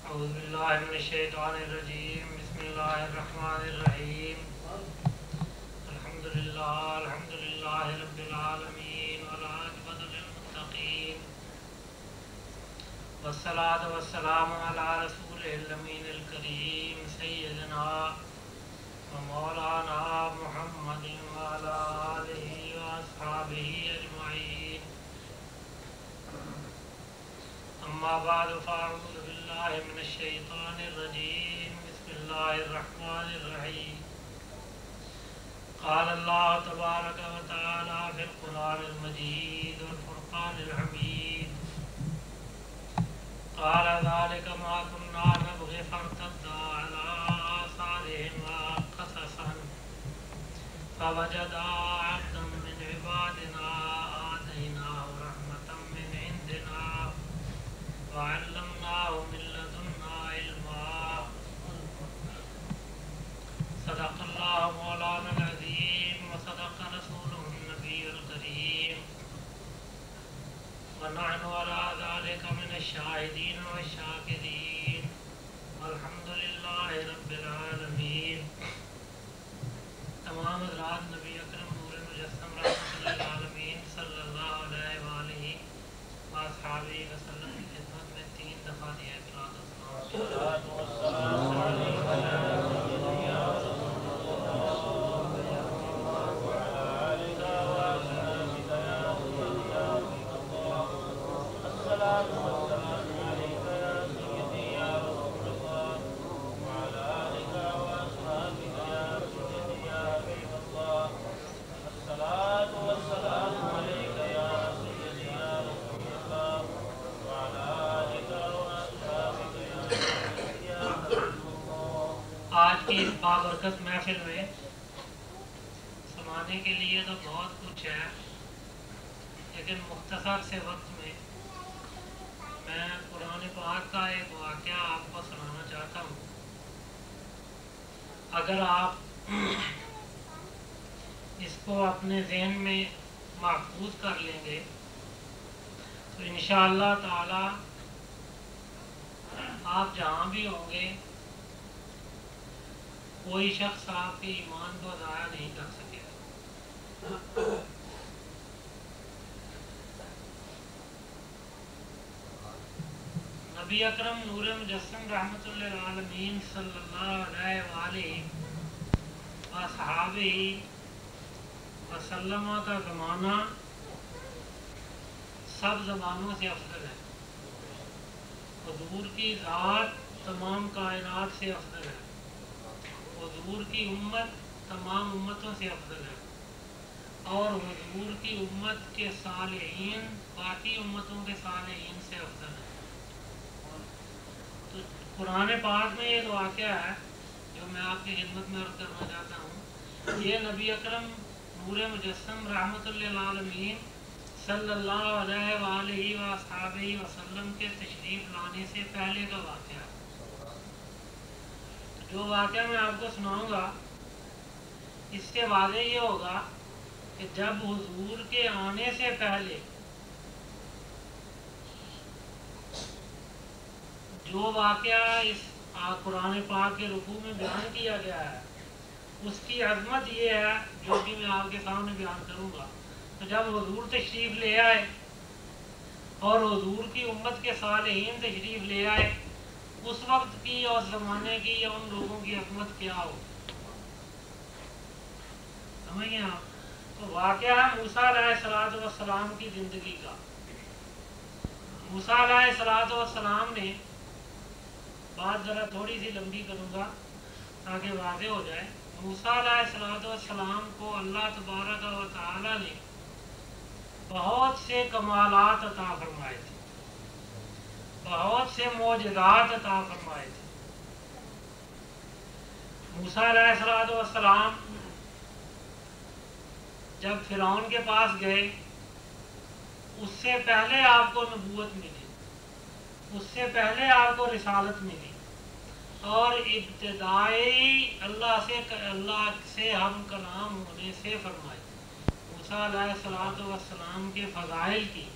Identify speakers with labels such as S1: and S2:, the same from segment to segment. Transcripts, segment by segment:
S1: اعوذ باللہ من الشیطان الرجیم بسم اللہ الرحمن الرحیم الحمدللہ رب العالمین والعاقبۃ للمتقین والصلاۃ والسلام علی رسول الامین الکریم سیدنا ومولانا محمد وعلی آلہ واصحابہ اجمعین اما بعد فاعوذ باللہ من الشیطان الرجیم بسم اللہ الرحمن الرحیم قال اللہ تبارک و تعالی فی القرآن المجید والفرقان الحمید قال ذلك ما كنا نبغي فارتدا على آثارهم قصصا فوجدا عبدا من عبادنا آتيناه رحمة من عندنا وعلمناه من لدنا علما صدق الله مولانا العظيم وصدق رسوله النبي الكريم ونحن على ذلك من الشاهدين والشاكرين والحمد لله رب العالمين. تمام حضرات نبی اکرم نور مجسم رحمۃ اللہ العالمین صلی اللہ علیہ وآلہ وآصحابہ وسلم کی خدمت میں 3 دفعہ دیا اس بابرکت محفل میں سنانے کے لیے تو بہت کچھ ہے، لیکن مختصر سے وقت میں قرآن پاک کا ایک واقعہ آپ کو سنانا چاہتا ہوں. اگر آپ اس کو اپنے ذہن میں محفوظ کر لیں گے تو انشاءاللہ تعالی آپ جہاں بھی ہوں گے کوئی شخص آپ کے ایمان کو ضائع نہیں کر سکے گا. نبی اکرم نور مجسم رحمۃ اللہ العالمین صلی اللہ علیہ وآلہ وصحابہ وسلم کا زمانہ سب زمانوں سے افضل ہے. حضور کی ذات تمام کائنات سے افضل ہے. حضور کی امت تمام امتوں سے افضل ہے، اور حضور کی امت کے صالحین باقی امتوں کے صالحین سے افضل ہے. تو قرآن پاک میں ایک واقعہ ہے جو میں آپ کی خدمت میں عرض کرنا چاہتا ہوں. یہ نبی اکرم نور مجسم رحمۃ اللہ العالمین صلی اللہ علیہ وآلہ وصحبہ وسلم کے تشریف لانے سے پہلے کا واقعہ ہے. جو واقعہ میں آپ کو سناؤں گا اس سے واضح یہ ہوگا کہ جب حضور کے آنے سے پہلے جو واقعہ اس قرآن پاک کے رکوع میں بیان کیا گیا ہے اس کی عظمت یہ ہے جو کہ میں آپ کے سامنے بیان کروں گا. تو جب حضور تشریف لے آئے اور حضور کی امت کے صالحین تشریف لے آئے، اس وقت کی اور زمانے کی یا ان لوگوں کی عظمت کیا ہو، سمجھ گئے آپ؟ تو واقعہ ہے موسیٰ علیہ السلام کی زندگی کا. موسیٰ علیہ السلام نے، بات ذرا تھوڑی سی لمبی کروں گا تاکہ واضح ہو جائے. موسیٰ علیہ السلام کو اللہ تبارک و تعالی نے بہت سے کمالات عطا فرمائے تھے، بہت سے معجزات عطا فرمائے تھے. موسیٰ علیہ السلام جب فرعون کے پاس گئے اس سے پہلے آپ کو نبوت ملی، اس سے پہلے آپ کو رسالت ملی، اور ابتدائی اللہ سے ہم کلام ہونے سے فرمائے. موسیٰ علیہ السلام کے فضائل کی،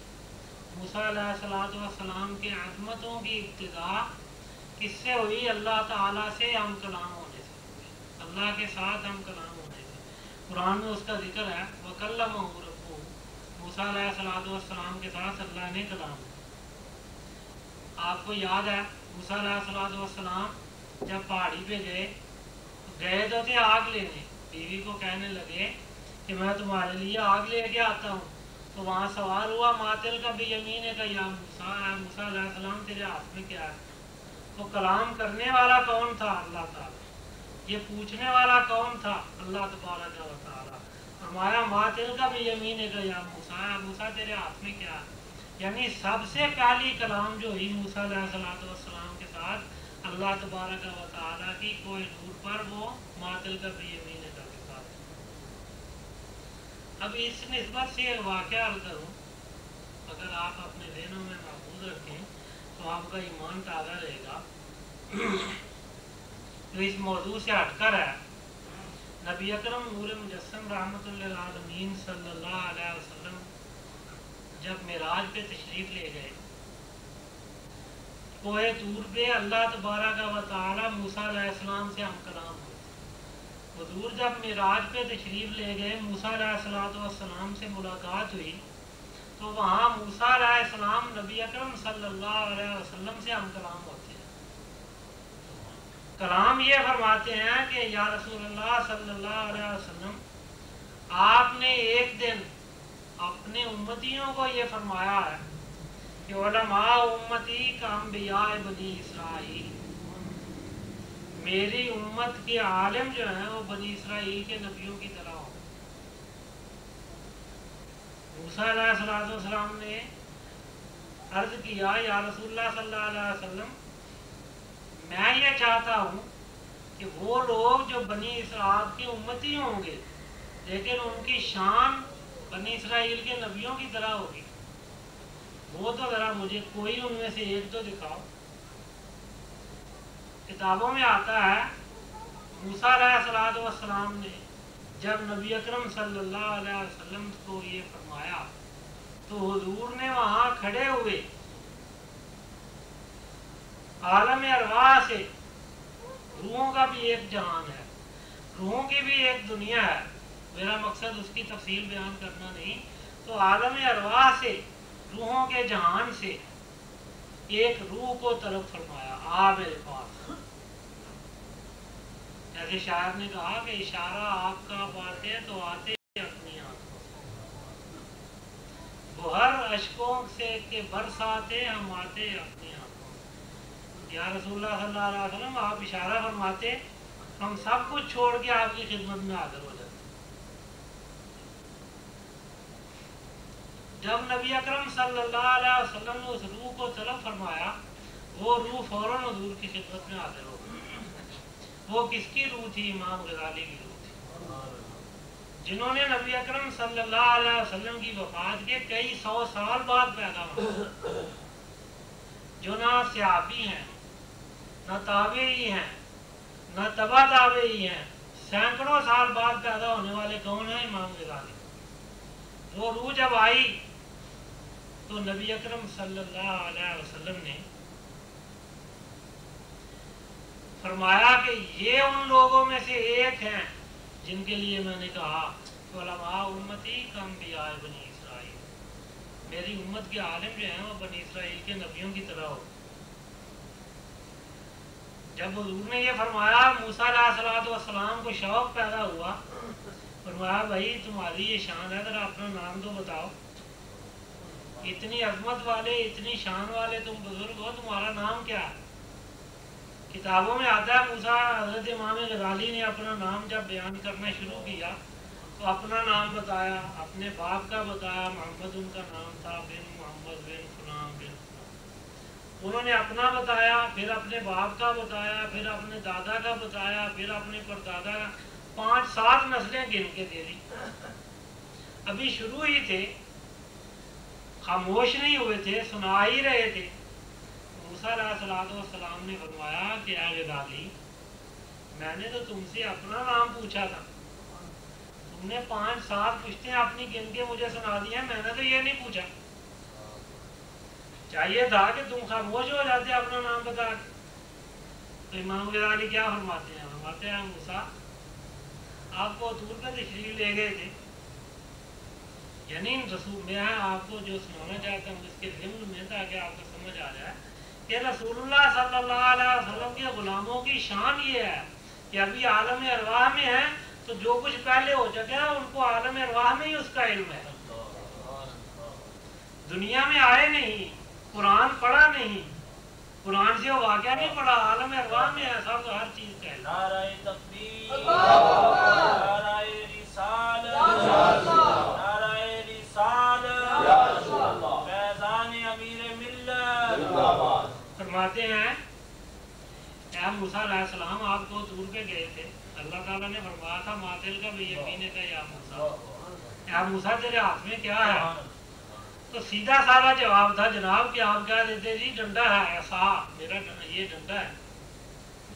S1: موسیٰ علیہ السلام کے عظمتوں کی ابتدا किस से हुई? अल्लाह ताला से हम कलाम होने से, अल्लाह के साथ हम कलाम होने से। कुरान में उसका जिक्र है, वकल्लमहु रब्बुहु, मूसा अलैहिस्सलाम के साथ अल्लाह ने कलाम किया। आपको याद है मूसा अलैहिस्सलाम जब पहाड़ी पे गए तो थे आग लेने, बीवी को कहने लगे कि मैं तुम्हारे लिए आग लेके आता हूँ। तो वहाँ सवाल हुआ मातिल का भी यमीन का या मूसा अलैहिस्सलाम तेरे हाथ में क्या है? तो कलाम करने वाला कौन था? अल्लाह ताला। ये पूछने वाला कौन था? अल्लाह तबारक व तआला। फरमाया मातिल का भी यमीन का या मूसा तेरे हाथ में क्या है? यानी सबसे पहली कलाम जो हुई मूसा अलैहिस्सलाम के साथ अल्लाह तबारक व तआला की कोई नूर पर, वो मातिल का भी यमीन का के साथ। अब इस निस्बत से वाक़या अर्ज़ करूँ, अगर आप अपने ज़हनों में महफूज रखें तो आपका ईमान ताज़ा रहेगा। तो इस मौजू से हटकर है, नबी अकरम नूर मुजस्सम रहमतुल लिल आलमीन सल्लल्लाहु अलैहि वसल्लम जब मेराज पे तशरीफ़ ले गए, कोहे तूर पे अल्लाह तबारक व तआला मूसा अलैहिस्सलाम से हम कलाम हुए। हुजूर जब मेराज पे तशरीफ़ ले गए, मूसा अलैहिस्सलाम से मुलाकात हुई, तो वहाँ मूसा अलैहिस्सलाम नबी अकरम सल्लल्लाहु अलैहि वसल्लम से हम कलाम होते हैं। कलाम ये फरमाते हैं कि या रसूलल्लाह सल्लल्लाहु अलैहि वसल्लम, आपने एक दिन अपने उम्मतियों को ये फरमाया है कि उलमा उम्मती का अंबिया बनी इसराइल, मेरी उम्मत के आलिम जो हैं वो बनी इसराइल के नबियों की तरह हो। मूसा अलैहिस्सलाम ने अर्ज किया या रसूलुल्लाह सल्लल्लाहु अलैहि वसल्लम, मैं ये चाहता हूँ कि वो लोग जो बनी इसराइल के उम्मती होंगे लेकिन उनकी शान बनी इसराइल के नबियों की तरह होगी, वो तो ज़रा मुझे कोई उनमें से एक तो दिखाओ। किताबों में आता है मूसा अलैहिस्सलाम ने जब नबी अकरम सल्लल्लाहु अलैहि वसल्लम को ये फरमाया तो हुजूर ने वहाँ खड़े हुए आलम अरवाह से, रूहों का भी एक जहान है, रूहों की भी एक दुनिया है, मेरा मकसद उसकी तफसील बयान करना नहीं, तो आलम अरवाह से, रूहों के जहान से एक रूह को तलब फरमाया, आ मेरे पास। जैसे शायर ने कहा कि इशारा आपका पाते तो आते अपनी आंखों से, गोहर अशकों से के बरसाते हम आते अपनी आंखों से। या रसूलुल्लाह सल्लल्लाहु अलैहि वसल्लम, आप इशारा फरमाते, हम सब कुछ छोड़ के आपकी खिदमत में हाजिर हो जाते। जब नबी अकरम सल्लल्लाहु अलैहि वसल्लम ने उस रूह को तलब फरमाया, वो रूह फौरन हुजूर की खिदमत में हाजिर हो गई। वो किसकी रूह थी? इमाम गजाली की रूह थी, जिन्होंने नबी अकरम सल्लल्लाहु अलैहि वसल्लम की वफात के कई 100 साल बाद पैदा हुए, जो ना सहाबी हैं, न ताबेई हैं, न तबा ताबेई हैं, सैकड़ों साल बाद पैदा होने वाले कौन है? इमाम गजाली। वो रूह जब आई तो नबी अकरम सल्लल्लाहु अलैहि वसल्लम ने फरमाया कि ये उन लोगों में से एक हैं जिनके लिए मैंने कहा उलमा उम्मती का अंबिया बनी इसराइल, मेरी उम्मत के आलिम जो हैं वो बनी इसराइल के नबियों की तरह हो। जब हुजूर ने ये फरमाया, मूसा अलैहिस्सलाम को शौक पैदा हुआ, फरमाया भाई तुम्हारी ये शान है, जरा अपना नाम तो बताओ, इतनी अजमत वाले, इतनी शान वाले तुम बुजुर्ग हो, तुम्हारा नाम क्या है? किताबों में आता है मूसा हज़रत इमाम गजाली ने अपना नाम जब बयान करना शुरू किया तो अपना नाम बताया, अपने बाप का बताया, मोहम्मद उनका नाम था, बिन मोहम्मद बिन फलां बिन फलां। उन्होंने अपना बताया, फिर अपने बाप का बताया, फिर अपने दादा का बताया, फिर अपने परदादा का, 5-7 नस्लें गिन के दे दी। अभी शुरू ही थे, खामोश नहीं हुए थे, सुना ही रहे थे। मूसा अलैहिस्सलाम ने फरमाया कि ऐ गजाली, मैंने तो तुमसे अपना नाम पूछा था, तुमने 5-7 पुश्तें अपनी गिन के मुझे सुना दी हैं, मैंने तो ये नहीं पूछा। चाहिए था कि तुम खामोश हो जाते अपना नाम बता के। تو امام غزالی کیا فرماتے ہیں؟ فرماتے ہیں موسیٰ آپ کو طور پہ تشریف لے گئے تھے، یعنی رسول میں آپ کو جو سنانا چاہتا ہوں اس کے ضمن میں تاکہ آپ کو سمجھ آ جائے کہ رسول اللہ صلی اللہ علیہ وسلم کے غلاموں کی شان یہ ہے کہ ابھی عالم ارواح میں ہیں تو جو کچھ پہلے ہو چکا ہے ان کو عالم ارواح میں ہی اس کا علم ہے، دنیا میں آئے نہیں، قرآن پڑھا نہیں، قرآن سے وہ واقعہ نہیں پڑھا، عالم ارواح میں ہے سب، ہر چیز کا علم۔
S2: نعرہ تکبیر، نعرہ رسالت، نعرہ رسالت، فیضان امیر ملت۔
S1: فرماتے ہیں اے موسیٰ علیہ السلام آپ کو طور پہ گئے تھے، اللہ تعالیٰ نے فرمایا تھا ماتل کا بھی یقین کا یا موسیٰ، اے موسیٰ تیرے ہاتھ میں کیا ہے؟ تو سیدھا سادہ جواب تھا جناب کہ آپ کیا دیتے جی ڈنڈا ہے، ایسا میرا یہ ڈنڈا ہے،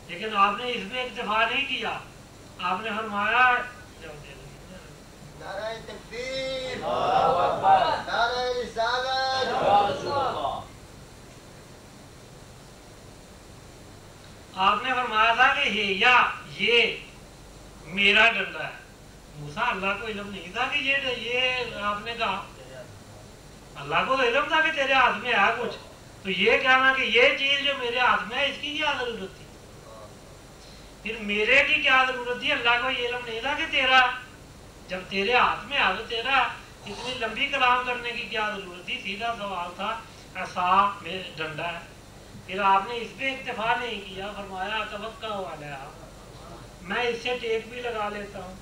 S1: لیکن آپ نے اس میں اکتفا نہیں کیا، آپ نے فرمایا
S3: نعرہ تکبیر، نعرہ رسالت،
S1: آپ نے فرمایا تھا کہ یہ میرا ڈنڈا ہے۔ موسیٰ اللہ کو علم نہیں تھا کہ یہ آپ نے کہا، اللہ کو علم تھا کہ تیرے ہاتھ میں ہے کچھ، تو یہ کہنا کہ یہ چیز جو میرے ہاتھ میں ہے اس کی کیا ضرورت تھی؟ پھر میرے کی کیا ضرورت تھی؟ اللہ کو یہ علم نہیں تھا کہ تیرا، جب تیرے ہاتھ میں ہے تو تیرا اتنی لمبی کلام کرنے کی کیا ضرورت تھی؟ سیدھا سوال تھا، ایسا میں ڈنڈا ہے۔ پھر آپ نے اس پہ اکتفا نہیں کیا، فرمایا توقع والا میں اس سے ٹیک بھی لگا لیتا ہوں،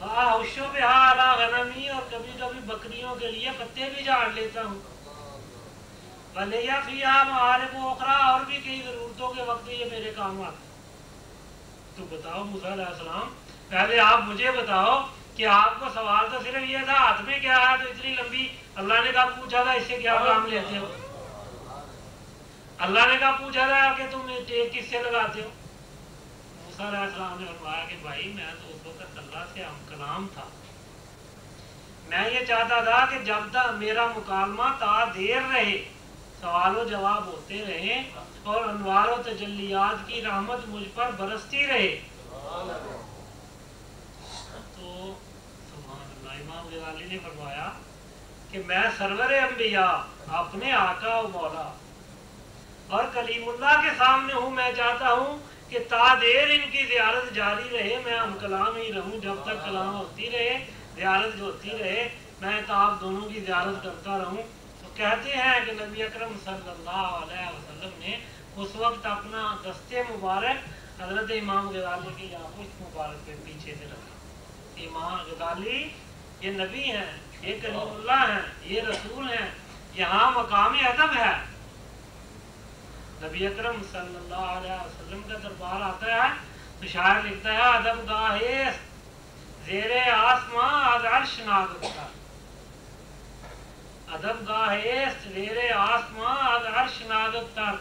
S1: ہوشوں پہ ہاں غنمی، اور کبھی کبھی بکریوں کے لیے پتے بھی جھاڑ لیتا ہوں، بھلیا فیہا معارف اخرى، اور بھی کئی ضرورتوں کے وقت یہ میرے کام آتے۔ تو بتاؤ موسیٰ علیہ السلام، پہلے آپ مجھے بتاؤ کہ آپ کو سوال تو صرف یہ تھا ہاتھ میں کیا ہے، تو اتنی لمبی اللہ نے کہا پوچھا تھا اس سے کیا کام لیتے ہو؟ اللہ نے کہا پوچھا تھا کہ تم ٹیک کس سے لگاتے ہو؟ موسیٰ علیہ السلام نے فرمایا کہ بھائی میں تو اس وقت اللہ سے ہم کلام تھا، میں یہ چاہتا تھا کہ جب تک میرا مکالمہ تا دیر رہے، سوال و جواب ہوتے رہے اور انوار و تجلیات کی رحمت مجھ پر برستی رہے۔ تو سبحان اللہ، امام غزالی نے فرمایا کہ میں سرور انبیاء اپنے آقا و مولا اور کلیم اللہ کے سامنے ہوں، میں چاہتا ہوں کہ تا دیر ان کی زیارت جاری رہے، میں ہم کلام ہی رہوں، جب تک کلام ہوتی رہے، زیارت جو ہوتی رہے، میں تو آپ دونوں کی زیارت کرتا رہوں۔ تو کہتے ہیں کہ نبی اکرم صلی اللہ علیہ وسلم نے اس وقت اپنا دستے مبارک حضرت امام غزالی کی آغوش مبارک کے پیچھے سے رکھا۔ امام غزالی یہ نبی ہیں، یہ کلیم اللہ ہیں، یہ رسول ہیں، یہاں مقام ادب ہے۔ نبی اکرم صلی اللہ علیہ وسلم کا دربار آتا ہے تو شاعر لکھتا ہے ادب گاہ زیر آسماں از عرش ناگفتر، ادب گاہ زیر آسماں از عرش ناگفتر،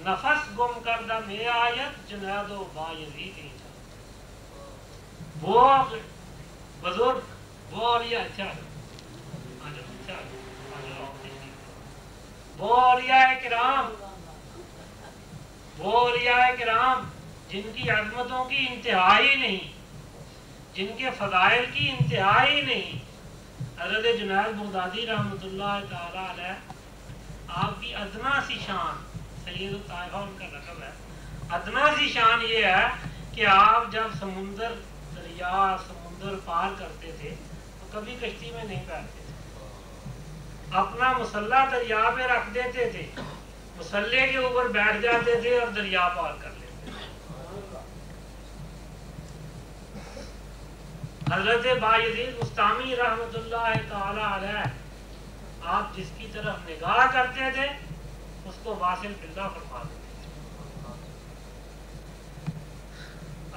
S1: نفس گم کردہ میں آیت جنید و بایزید۔ وہ بزرگ، وہ اولیاء، وہ اولیاء کرام، وہ اولیاء کرام جن کی عظمتوں کی انتہا ہی نہیں، جن کے فضائل کی انتہا ہی نہیں، حضرت جنید بغدادی رحمۃ اللہ تعالی علیہ، آپ کی ادنا سی شان، سید الطائفہ ان کا لقب ہے، ادنا سی شان یہ ہے کہ آپ جب سمندر دریا سمندر پار کرتے تھے تو کبھی کشتی میں نہیں بیٹھتے تھے، اپنا مسلح دریا پہ رکھ دیتے تھے، مسلح کے اوپر بیٹھ جاتے تھے اور دریا پار کر لیتے تھے۔ حضرت بایزید بستامی رحمۃ اللہ تعالی علیہ، آپ جس کی طرف نگاہ کرتے تھے اس کو واصل باللہ فرما دیتے تھے۔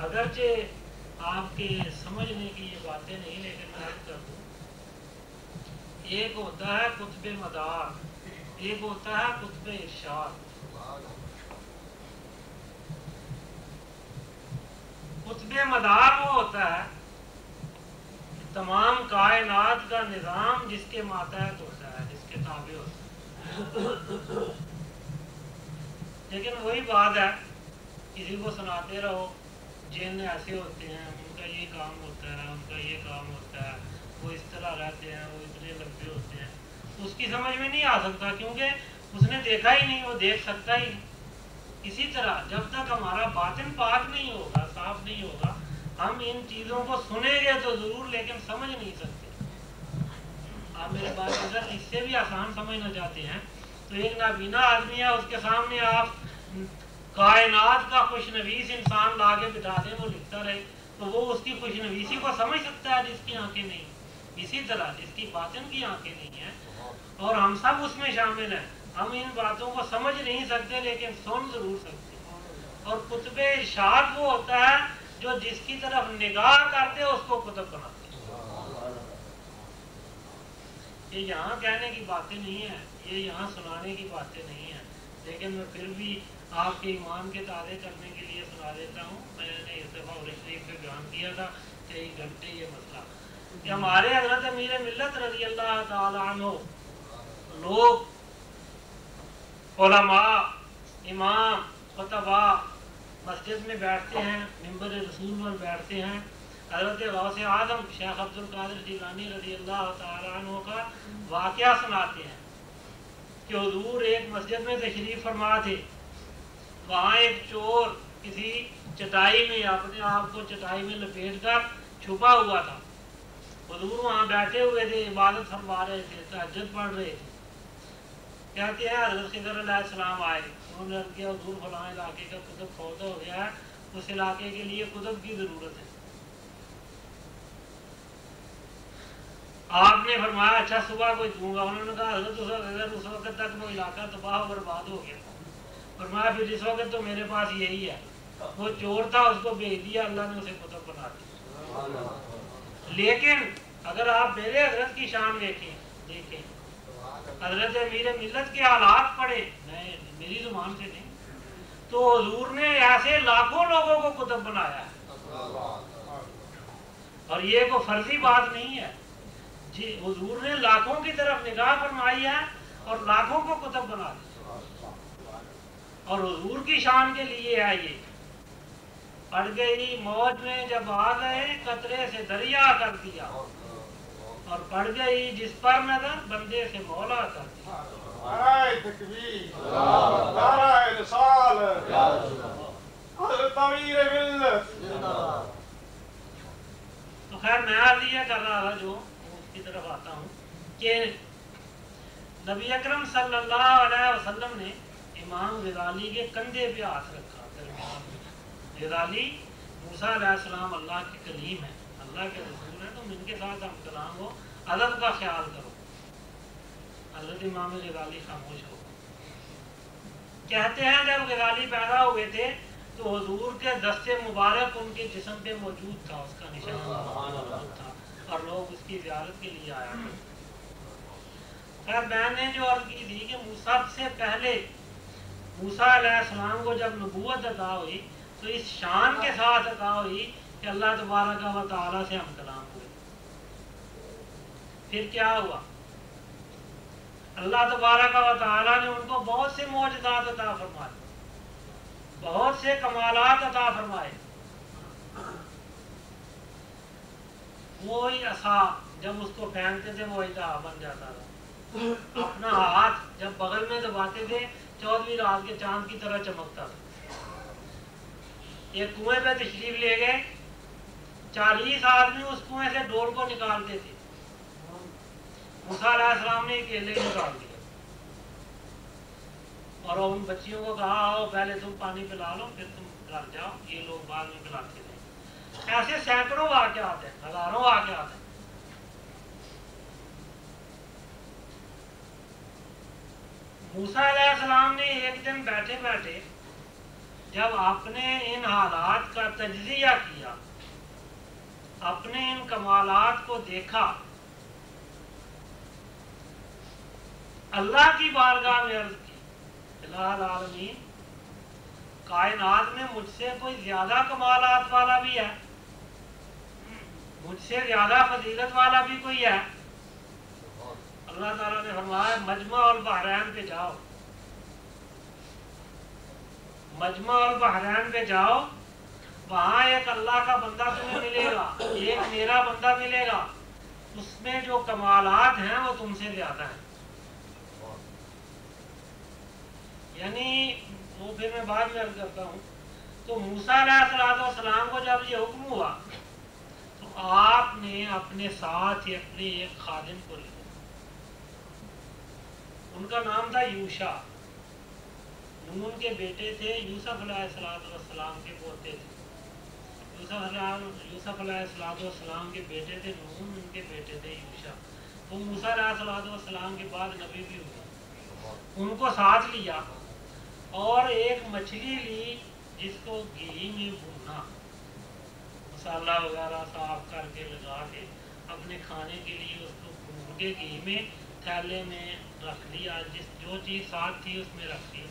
S1: اگرچہ آپ کے سمجھنے کی یہ باتیں نہیں، لیکن میں عرض کر دوں، ایک ہوتا ہے قطب مدار، ایک ہوتا ہے قطب ارشاد۔ قطب مدار وہ ہوتا ہے تمام کائنات کا نظام جس کے ماتحت ہوتا ہے، جس کے تابع ہوتا ہے۔ लेकिन वही बात है, किसी को सुनाते रहो जिन ऐसे होते हैं, उनका ये काम होता है, उनका ये काम होता है, वो इस तरह रहते हैं, वो इतने लंबे होते हैं, उसकी समझ में नहीं आ सकता क्योंकि उसने देखा ही नहीं, वो देख सकता ही नहीं। इसी तरह जब तक हमारा बातिन पाक नहीं होगा, साफ नहीं होगा, हम इन चीज़ों को सुनेंगे तो ज़रूर लेकिन समझ नहीं सकते। आप मेरे बात अगर इससे भी आसान समझना चाहते हैं तो एक नाबीना आदमी है, उसके सामने आप कायनात का खुशनवीस इंसान ला के बिठा दें, वो लिखता रहे, तो वो उसकी खुशनवीसी को समझ सकता है जिसकी आंखें नहीं। इसी तरह जिसकी बातिन की आंखें नहीं है, और हम सब उसमें शामिल हैं, हम इन बातों को समझ नहीं सकते लेकिन सुन जरूर सकते हैं। और कुतुब इरशाद वो होता है जो जिसकी तरफ निगाह करते उसको कुतुब बनाते हैं। ये यहाँ कहने की बातें नहीं है, ये यहाँ सुनाने की बातें नहीं है, लेकिन मैं फिर भी आपके ईमान के ताज़े करने के लिए सुना देता हूँ। मैंने इस दफ़ा शरीफ में बयान किया था कई घंटे ये मसला कि हमारे हज़रत अमीर मिल्लत रज़ी अल्लाह ताला अन्हु लोग, उलमा, इमाम, खुतबा मस्जिद में बैठते हैं, मिंबर रसूल पर बैठते हैं। हज़रत गौसे आज़म शेख अब्दुल कादिर जिलानी रज़ी अल्लाह ताला अन्हु का वाक़या सुनाते हैं कि हुज़ूर एक मस्जिद में तशरीफ़ फरमा थे। वहाँ एक चोर किसी चटाई में अपने आप को चटाई में लपेट कर छुपा हुआ था। हुज़ूर वहाँ बैठे हुए थे, इबादत फरमा रहे थे, तहज्जुद पढ़ रहे थे। कहते हैं हज़रत खिज़र अलैहिस्सलाम आए, उन्होंने अर्ज़ किया हुज़ूर फलां इलाके का कुतुब फौत हो गया है, उस इलाके के लिए कुतुब की ज़रूरत है। आपने फरमाया अच्छा सुबह कोई दूंगा। उन्होंने कहा हज़रत अगर उस वक्त तक वो इलाका तबाह बर्बाद हो गया, फरमाया फिर इस वक्त तो मेरे पास यही है। वो चोर था, उसको भेज दिया, अल्लाह ने उसे कुतुब बना दिया। लेकिन अगर आप मेरे हज़रत की शान देखें, हज़रत अमीर मिल्लत के हालात पढ़े, मेरी ज़ुबान से नहीं, तो हुज़ूर ने ऐसे लाखों लोगों को कुतुब बनाया है। और ये कोई फर्जी बात नहीं है जी, हुज़ूर ने लाखों की तरफ निगाह फरमाई है और लाखों को कुतुब बना दिया। और हुज़ूर की शान के लिए है ये। पड़ गई मौज में जब आ गए, कतरे से दरिया कर दिया, और पड़ गई जिस पर नजर बंदे से मौला कर दिया।
S4: नाराए तकबीर, नाराए रिसालत, हज़रत अमीर मिल्लत।
S1: तो खैर मैं अर्ज़ कर रहा था, जो उसकी तरफ आता हूँ कि नबी अकरम सल्लल्लाहु अलैहि वसल्लम ने इमाम ग़ज़ाली के कंधे पे हाथ रखा दरमियान में। ग़ज़ाली मूसा अलैहिस्सलाम अल्लाह के कलीम है, अल्लाह के रसूल है, तुम इनके साथ हम कलाम हो, अदब का ख्याल करो। हज़रत इमाम ग़ज़ाली खामोश हो। कहते हैं जब ग़ज़ाली पैदा हुए थे तो हुज़ूर के दस्ते मुबारक उनके जिस्म पे मौजूद था, उसका निशान मौजूद था, और लोग उसकी ज़ियारत के लिए आया करते। खैर मैंने जो अर्ज़ की थी कि मूसा से पहले मूसा अलैहिस्सलाम को जब नबूवत अता हुई तो इस शान के साथ अता हुई कि अल्लाह तबारक व तआला से हम कलाम हुए। फिर क्या हुआ? अल्लाह तबारक व तआला ने उनको बहुत से मौजज़ात अता फरमाए, बहुत से कमालात अता फरमाए। वही असा जब उसको फेंकते थे वो इल्हा बन जाता था। अपना हाथ जब बगल में दबाते थे 14वीं रात के चांद की तरह चमकता था। एक कुएं पे तशरीफ ले गए, 40 आदमी उस कुएं से डोल को निकालते थे। मूसा अलैहिस्सलाम ने अकेले निकाल दिया और उन बच्चियों को कहा आओ पहले तुम पानी पिला लो फिर तुम घर जाओ, ये लोग बाद में पिलाते थे। ऐसे सैकड़ों वाक़यात हैं, हजारों वाक़यात हैं। मूसा अलैहिस्सलाम ने एक दिन बैठे बैठे जब आपने इन हालात का तज्ज़िया किया, अपने इन कमालात को देखा, अल्लाह की बारगाह में अर्ज़ की इलाहुल आलमीन, कायनात में मुझसे कोई ज्यादा कमालात वाला भी है, मुझसे ज्यादा फजीलत वाला भी कोई है? अल्लाह ताला ने फरमाया मजमा और बहरैन पे जाओ, मजमा और बहरैन पे जाओ, वहाँ एक अल्लाह का बंदा तुम्हें मिलेगा, एक मेरा बंदा मिलेगा, उसमें जो कमालात हैं वो तुमसे ज्यादा हैं। यानी वो फिर मैं बाद में अर्ज करता हूँ। तो मूसा अलैहिस्सलाम को जब ये हुक्म हुआ तो आपने अपने साथ ही अपने एक खादिम को लिया, उनका नाम था यूशा। नून के बेटे थे, यूसुफ अलैहिस्सलाम के पोते थे। यूसुफ अलैहिस्सलाम के बेटे थे नून, उनके बेटे थे यूशा। वो मूसा अलैहिस्सलाम के बाद नबी भी हुए। उनको साथ लिया और एक मछली ली जिसको घी में भूना, मसाला वगैरह साफ करके लगा के अपने खाने के लिए उसको भून के घी में थैले में रख लिया, जो चीज़ साथ थी उसमें रख दिया,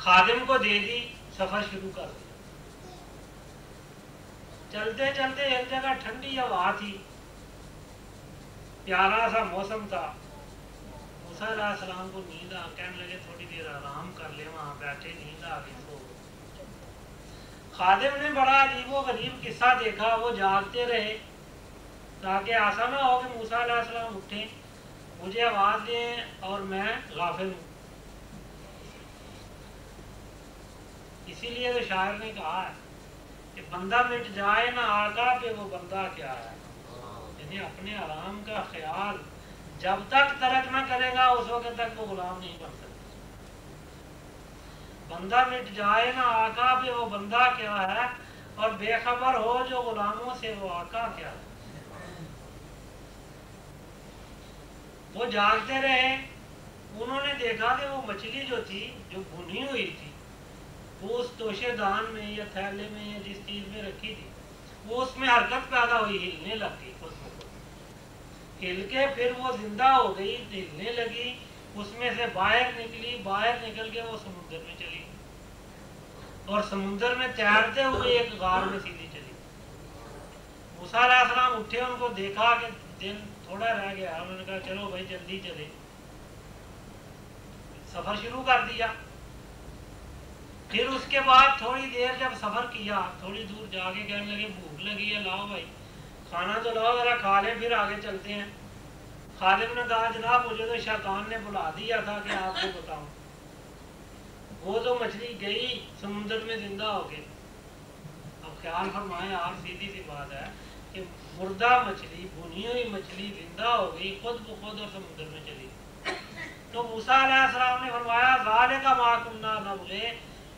S1: खादिम को दे दी, सफर शुरू कर दिया। चलते चलते एक जगह ठंडी हवा थी, प्यारा सा मौसम था। मूसा अलैहिस्सलाम को नींद आ, कहने लगे थोड़ी देर आराम कर ले, वहां बैठे, नींद आ गई, सो गए। खादिम ने बड़ा अजीबो गरीब किस्सा देखा, वो जागते रहे ताकि ऐसा ना हो कि मूसा अलैहिस्सलाम उठे, मुझे आवाज दें और मैं गाफिल हूँ। इसीलिए तो शायर ने कहा है कि बंदा मिट जाए ना आका पे वो बंदा क्या है। यानी अपने आराम का ख्याल जब तक तरक न करेगा उस वक्त तक वो गुलाम नहीं बन सकता। बंदा मिट जाए ना आका पे वो बंदा क्या है, और बेखबर हो जो गुलामों से वो आका क्या है। वो जागते रहे, उन्होंने देखा कि वो मछली जो थी, जो भुनी हुई थी, वो उस तोशेदान में या थैले में या जिस चीज में रखी थी, वो उसमें हरकत पैदा हुई, हिलने लग गई। हिल के फिर वो जिंदा हो गई, हिलने लगी, उसमें से बाहर निकली, बाहर निकल के वो समुद्र में चली और समुद्र में तैरते हुए एक गार में सीधी चली। मूसा अलैहिस्सलाम उठे, उनको देखा कि दिन थोड़ा रह गया, उन्होंने कहा चलो भाई जल्दी चले, सफर शुरू कर दिया। फिर उसके बाद थोड़ी देर जब सफर किया, थोड़ी दूर जाके कहने लगे भूख लगी है, लाओ भाई खाना तो लाओ, जरा खा ले, फिर आगे चलते हैं। खादिम ने कहा जनाब मुझे तो शैतान ने बुला दिया था कि आपको बताऊं। वो तो मछली गई समुद्र में जिंदा हो गई। अब ख्याल फरमाए, आप सीधी सी बात है कि मुर्दा मछली, भुनी हुई मछली जिंदा हो गई खुद ब खुद और समुद्र में चली। तो मूसा अलैहिस्सलाम ने फरमाया ज़ालिका मा कुन्ना नबग़ी,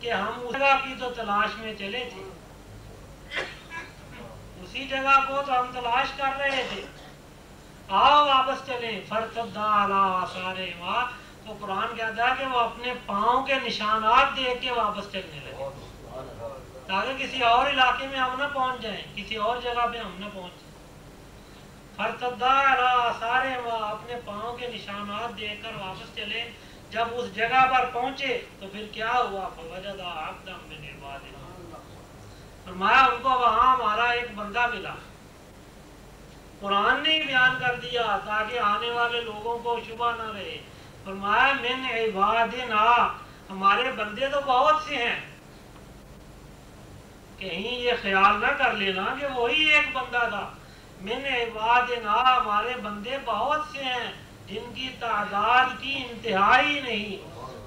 S1: कि हम उस जगह की तो तलाश में चले थे, उसी जगह को तो हम तलाश कर रहे थे, आओ वापस चले। फरतद्दा अला आसारिहिमा, तो कुरान कहता है कि वो अपने पाँव के निशानात देख के वापस चलने लगे, ताकि किसी और इलाके में हम ना पहुंच जाएं, किसी और जगह पे हम ना पहुंचे। फरतद्दा अला आसारिहिमा, अपने पाँव के निशानात देख कर वापस चले। जब उस जगह पर पहुंचे तो फिर क्या हुआ, फवजदा अब्दन मिन इबादिना, फरमाया उनको वहां हमारा एक बंदा मिला। कुरान ने बयान कर दिया ताकि आने वाले लोगों को शुबह न रहे। फरमाया मिन इबादिना, हमारे बंदे तो बहुत से हैं, कहीं ये ख्याल ना कर लेना कि वही एक बंदा था। मिन इबादिना, हमारे बंदे बहुत से हैं जिनकी तादाद की इंतहाई नहीं,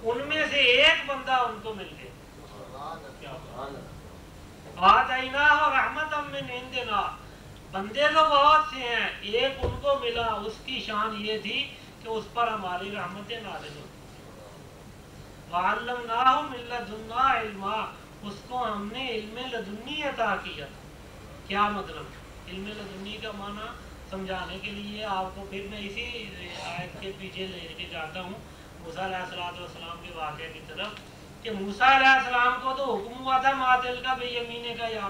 S1: उनमें से एक बंदा उनको मिल गया। आतैना रहमतम मिन इंदिना, बंदे तो बहुत से हैं, एक उनको मिला, उसकी शान ये थी कि उस पर हमारी रहमतें नाज़िल होती। वअल्लमनाहु मिन लदुन्ना इल्मा, उसको हमने इल्म लदुन्नी अता किया। क्या मतलब? इल्म लदुन्नी का माना समझाने के लिए आपको फिर मैं इसी आयत के पीछे लेके जाता हूँ मूसा अलैहिस्सलाम के वाक़े की तरफ, कि मूसा अलैहिस्सलाम को तो हुक्म हुआ था मातिल का बेयमीने का, या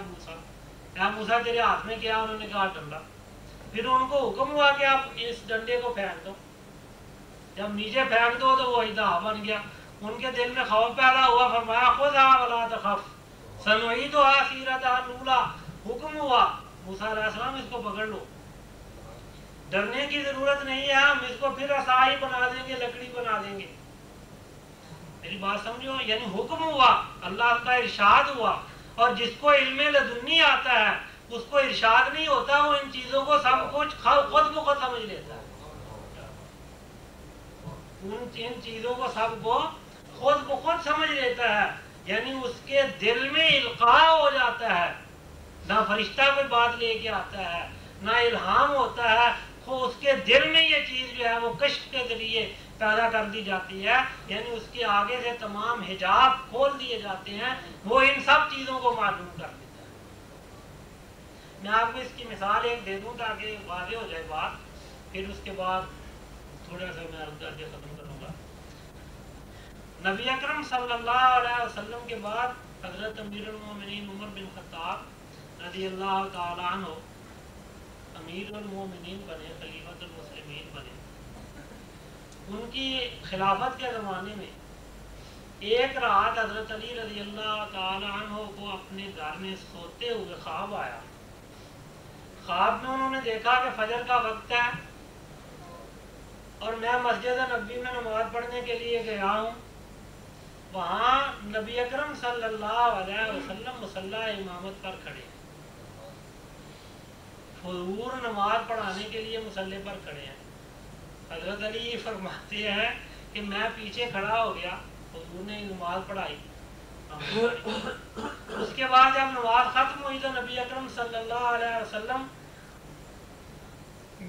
S1: मूसा तेरे हाथ में क्या? उन्होंने कहा डंडा। फिर उनको हुक्म हुआ कि आप इस डंडे को फेंक दो। जब नीचे फेंक दो तो वो इदा बन गया। उनके दिल में खौफ पैदा हुआ, फरमाया खुदा वला तखफ सनुईदुहा सीरतहा लूला, हुक्म हुआ मूसा अलैहिस्सलाम इसको पकड़ लो, डरने की जरूरत नहीं है, हम इसको फिर असाई बना देंगे, लकड़ी बना देंगे। میری بات سمجھو، یعنی حکم ہوا، اللہ کا ارشاد ہوا، اور جس کو علم لدنی آتا ہے اس کو ارشاد نہیں ہوتا، وہ ان چیزوں کو سب کچھ خود بخود سمجھ لیتا ہے، ان چیزوں کو سب کو خود بخود سمجھ لیتا ہے، یعنی اس کے دل میں القاء ہو جاتا ہے، نہ فرشتہ کوئی بات لے کے آتا ہے، نہ الہام ہوتا ہے، وہ اس کے دل میں یہ چیز جو ہے وہ کشف کے ذریعے پیدا کر دی جاتی ہے، یعنی اس کے آگے سے تمام حجاب کھول دیے جاتے ہیں، وہ ان سب چیزوں کو معلوم کر دیتا ہے۔ میں آپ کو اس کی مثال ایک دے دوں تاکہ واضح ہو جائے بات، پھر اس کے بعد تھوڑا سا میں عرض کر کے ختم کروں گا۔ نبی اکرم صلی اللہ علیہ وسلم کے بعد حضرت امیر المومنین عمر بن خطاب رضی اللہ تعالیٰ عنہ امیر المومنین بنے، خلیفۃ المسلمین بنے۔ ان کی خلافت کے زمانے میں ایک رات حضرت علی رضی اللہ تعالیٰ عنہ کو اپنے گھر میں سوتے ہوئے خواب آیا۔ خواب میں انہوں نے دیکھا کہ فجر کا وقت ہے اور میں مسجد نبوی میں نماز پڑھنے کے لیے گیا ہوں، وہاں نبی اکرم صلی اللہ علیہ وسلم مصلی امامت پر کھڑے ہیں، حضور نماز پڑھانے کے لیے مصلی پر کھڑے ہیں۔ حضرت علی فرماتے ہیں کہ میں پیچھے کھڑا ہو گیا، حضور نے نماز پڑھائی، اس کے بعد جب نماز ختم ہوئی تو نبی اکرم صلی اللہ علیہ وسلم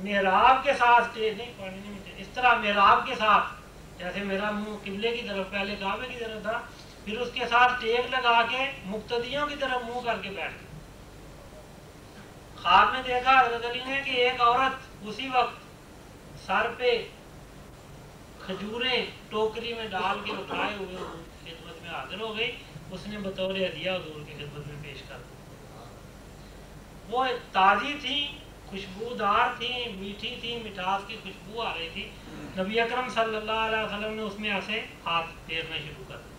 S1: محراب کے ساتھ اس طرح محراب کے ساتھ، جیسے میرا منہ قبلے کی طرف پہلے کعبے کی طرف تھا، پھر اس کے ساتھ ٹیک لگا کے مقتدیوں کی طرف منہ کر کے بیٹھ گئے۔ خواب میں دیکھا حضرت علی نے کہ ایک عورت اسی وقت سر پہ کھجوریں ٹوکری میں ڈال کے اٹھائے ہوئے حضور کی خدمت میں حاضر ہو گئی، اس نے بطور ہدیہ حضور کی خدمت میں پیش کر دی۔ وہ تازی تھی، خوشبودار تھی، میٹھی تھی، مٹھاس کی خوشبو آ رہی تھی۔ نبی اکرم صلی اللہ علیہ وسلم نے اس میں ایسے ہاتھ پھیرنا شروع کر دیا۔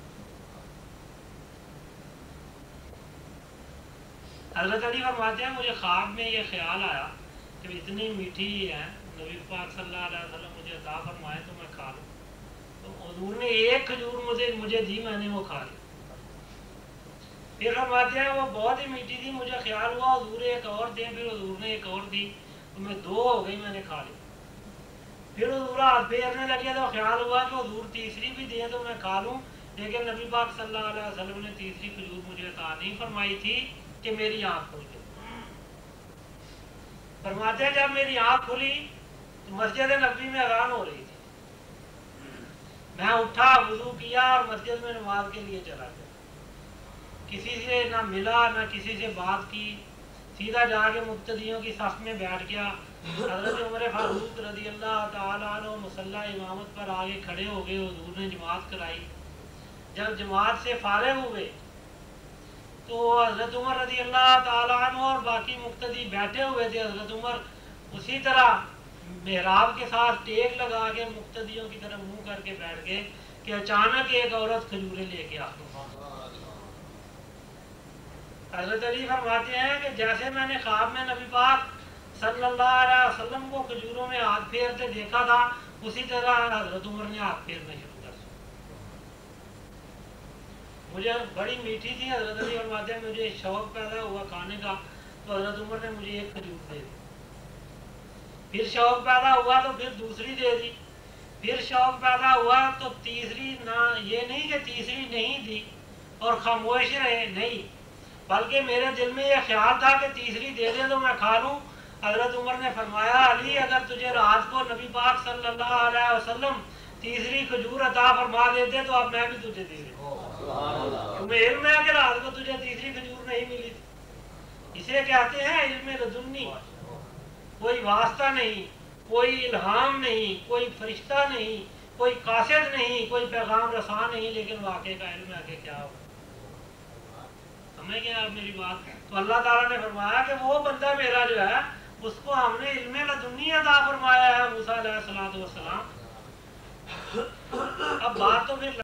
S1: حضرت علی فرماتے ہیں مجھے خواب میں یہ خیال آیا کہ اتنی میٹھی ہے، نبی پاک صلی اللہ علیہ وسلم مجھے عطا فرمائے تو میں کھا لوں، تو حضور نے ایک کھجور مجھے دی، میں نے وہ کھا لی۔ پھر فرماتے ہیں وہ بہت ہی میٹھی تھی، مجھے خیال ہوا حضور ایک اور دیں، پھر حضور نے ایک اور دی، تو میں دو ہو گئی، میں نے کھا لی۔ پھر حضور ہاتھ پھیرنے لگے تو خیال ہوا کہ حضور تیسری بھی دیں تو میں کھا لوں، لیکن نبی پاک صلی اللہ علیہ وسلم نے تیسری کھجور مجھے عطا نہیں فرمائی تھی کہ میری آنکھ کھل گئی۔ فرماتے ہیں جب میری آنکھ کھلی تو مسجد نبوی میں اذان ہو رہی تھی، میں اٹھا، وضو کیا اور مسجد میں نماز کے لیے چلا گیا، کسی سے نہ ملا نہ کسی سے بات کی، سیدھا جا کے مقتدیوں کی صف میں بیٹھ گیا۔ حضرت عمر فاروق رضی اللہ تعالیٰ عنہ مصلی امامت پر آگے کھڑے ہو گئے، حضور نے جماعت کرائی۔ جب جماعت سے فارغ ہوئے تو حضرت عمر رضی اللہ تعالیٰ عنہ اور باقی مقتدی بیٹھے ہوئے تھے، حضرت عمر اسی طرح محراب کے ساتھ ٹیک لگا کے مقتدیوں کی طرف منہ کر کے بیٹھ گئے کہ اچانک ایک عورت کھجوریں لے کے آ گئی۔ حضرت علی فرماتے ہیں کہ جیسے میں نے خواب میں نبی پاک صلی اللہ علیہ وسلم کو کھجوروں میں ہاتھ پھیرتے دیکھا تھا، اسی طرح حضرت عمر نے ہاتھ پھیرنا شروع کر دیا۔ مجھے بڑی میٹھی تھی، حضرت علی فرماتے ہیں مجھے شوق پیدا ہوا کھانے کا، تو حضرت عمر نے مجھے ایک کھجور دے دی۔ پھر شوق پیدا ہوا تو پھر دوسری دے دی، پھر شوق پیدا ہوا تو تیسری، نہ یہ نہیں کہ تیسری نہیں دی اور خاموش رہے، نہیں، بلکہ میرے دل میں یہ خیال تھا کہ تیسری دے دے تو میں کھا لوں۔ حضرت عمر نے فرمایا علی اگر تجھے رات کو نبی پاک صلی اللہ علیہ وسلم تیسری کھجور عطا فرما دیتے تو اب میں بھی تجھے دے دیتا، تمہیں علم ہے کہ رات کو تجھے تیسری کھجور نہیں ملی تھی۔ اسے کہتے ہیں علم لدنی، کوئی واسطہ نہیں، کوئی الہام نہیں، کوئی فرشتہ نہیں، کوئی قاصد نہیں، کوئی پیغام رساں نہیں، لیکن واقعے کا علم ہے کہ کیا ہو۔ سمجھ گئے آپ میری بات؟ تو اللہ تعالیٰ نے فرمایا کہ وہ بندہ میرا جو ہے اس کو ہم نے علم لدنی عطا فرمایا ہے، موسیٰ علیہ السلام۔ اب بات تو پھر